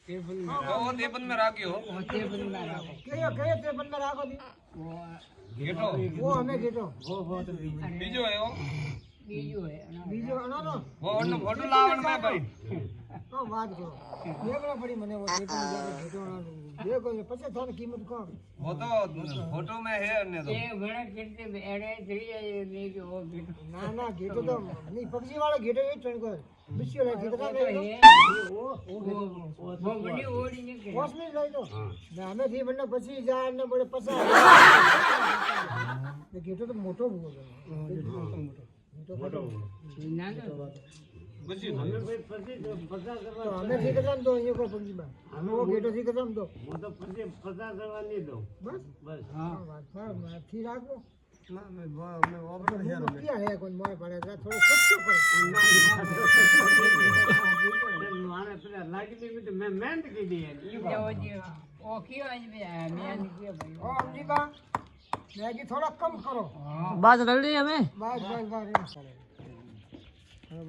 वो तेपन में राखियो तेपन में राखो कयो तेपन में राखो दी घेटो वो हमें घेटो वो तो बीजो है वो बीजो अनानो वो अन्न फोटो लावण में भाई तो बात करो देखना पड़ी मने वो तेपन जाके घेटो अनानो देखो पछे थाने कीमत को वो तो फोटो में है अन्य तो ये बड़ा कितने एड़े थ्री नहीं कि वो घेटो ना घेटो तो नहीं पक्षी वाला घेटो ये टन को बिस्यो ले कितना ले वो बड़ी ओड़ी नहीं के बस में ले दो ना हमें थी बनने पछी जार ने बड़े पसा ये घेटो तो मोटो हो गयो मोटो ना कुछ हमें भाई पछी तो 50 तो हमें ठीक है दो ये को पक्षी में हमें वो घेटो ठीक है दो वो तो 50 नहीं दो बस हां बात ठीक राखो ना मैं ऑर्डर है क्या है कोई मोए पड़ेगा थोड़ा सस्तो करो माने पे लागी दी तो मैं मेहनत की दी है वो जी वो क्यों आज में मैं नहीं भाई ओ अमजी बा मैगी थोड़ा कम करो बात रल रही है हमें बस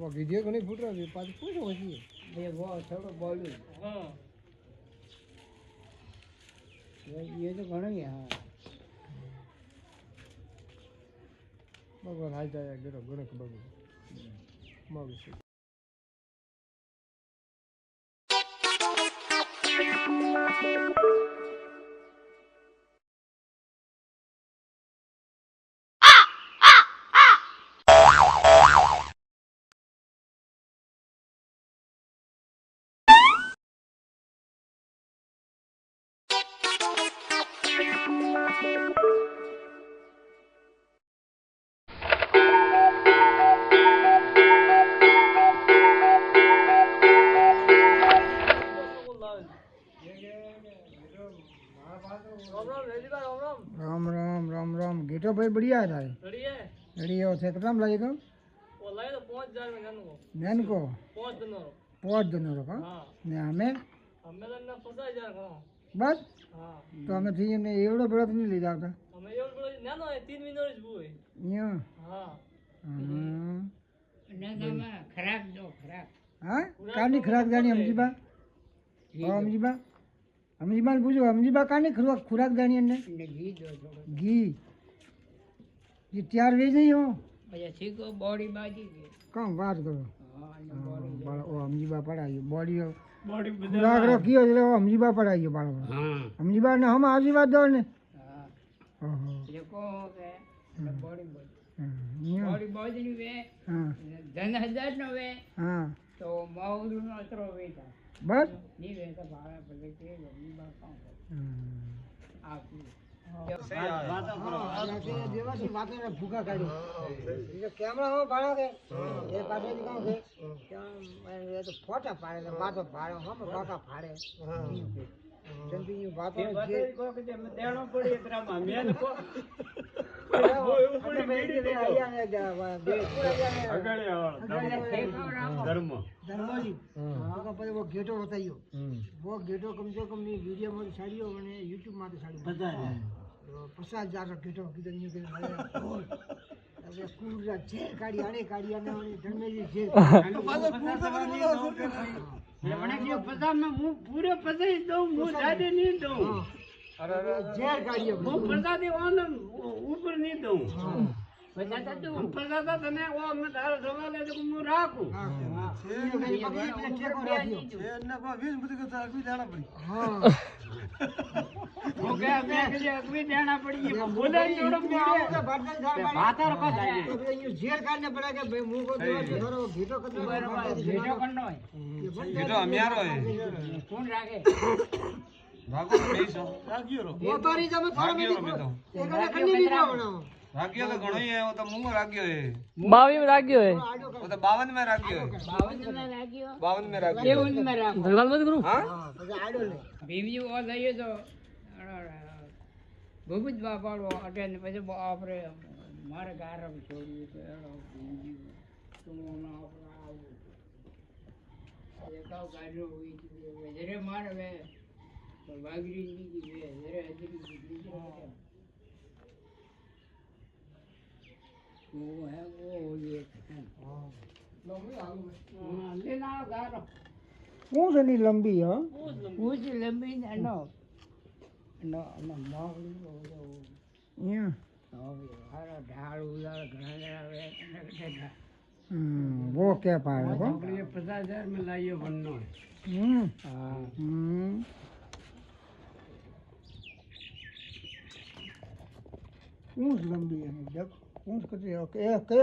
वो वीडियो को नहीं फूट रहा है पास पूछो होती है ये वो थोड़ा बोलू हां ये तो घणो ही हां भगवान हाल जाए गेरो गुण के बगु मग राम घेटो भाई बढ़िया है तारे बढ़िया है थे कितना लगे तो वो लाए तो 5000 में नन को नैन को 5 दिन दिनों का हां ने हमें हमें तो 50000 का बस हां तो हमें थी ने एवढो बड़ा तो नहीं ले जाता हमें ये बोलो नानो है 3 महीने ज बुए यो हां ना ना खराब दो खराब हां कानी खराक जानी हमजी बा ओ हमजी बा ने पूछो हमजी बा कानी खुराक जानी ने घी दो थोड़ा घी ये तैयार वे नहीं हो अच्छा ठीक है बॉडी बाजी के कम बात करो हां बॉडी बड़ा ओ हमजी बा पढ़ाई बॉडी बॉडी खुराक रो कियो जे हमजी बा पढ़ाई बाड़ा हां हमजी बा ने हम आशीर्वाद दो ने हां ओहो ये को है बॉडी यो बॉडी बाजी वे हां धन 1000 नो वे हां तो माउल नो अतरो वे था बस नहीं वे तो भाड़ा पड़े के नहीं बा कौन आप बात करो देवासी बातें ने भूखा काढी ये कैमरा हो बाड़ा के ये पाछे दिखाओ के क्या ये तो फोटा पाड़े बातो फाड़े हम बाका फाड़े जल्दी ये बातो जे को के देणो पड़ी इतना मेन को वो ऊपर मेरी दे आया ने दे अगड़े धर्म धर्मजी हां पर वो गेटो बताइयो वो गेटो कम से कम नहीं वीडियो में साड़ियो बने YouTube में साड़ी 50,000 का गेटो किधर नहीं के अबे पूरा जेल काढ़ी आने धर्मेजी जेल ये बने कि पता मैं मुंह पूरे पता ही दो मुंह ज्यादा नहीं दो अरे जेल काढ़ी वो पता दे ऑन ऊपर नहीं दो बताता तू पता तने वो मैं तारो सवाल है तो मुंह राखू वो क्या मैं के अगवी देना पड़ी बोले जोड़ो मेरे बातर को जाए जेल काढ़ने पड़ेगा भाई मुंह को धरो घीटो भेटो करनो है घेटो हमियारो है कौन राखे भागो बेसो वो तो री जमे थोड़ा रागियो में तो एकने कन्नी नहीं बनाओ रागियो तो घणो ही है वो तो मुंह में रागियो है 22 में राख्यो है वो तो 52 में रागियो है 52 में राखियो 52 में रागियो ये उन में राखो धन्यवाद मत करूं हां પછી આડો લે बीवी और दइयो तो बहुत बापाड़ो अटेन પછી આપરે મારે ગારમ છોડી તો એનો બીજી તું ના આવો એ કાવ ગાડો હોઈ છે જરે મારે વે તો વાગરી ની વે જરે હજરી બીજી वो है वो ये हां लेना गारो कौन से नहीं लंबी है ऊंच लंबी नो नो नो मोगली हरा ढाल उजाड़ घना वो क्या पाया वो ये 50,000 में लाइए बनना है हाँ ऊंच लंबी है देख ऊंच कितनी है के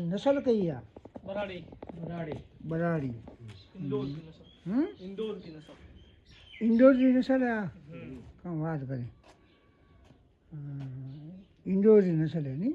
नस्ल कई है बराड़ी बराड़ी बराड़ी इंदौर की नस्ल इंदौर की नस्ल इंडोर की नस्ल है कहाँ बात करें इंडोर की नस्ल है नहीं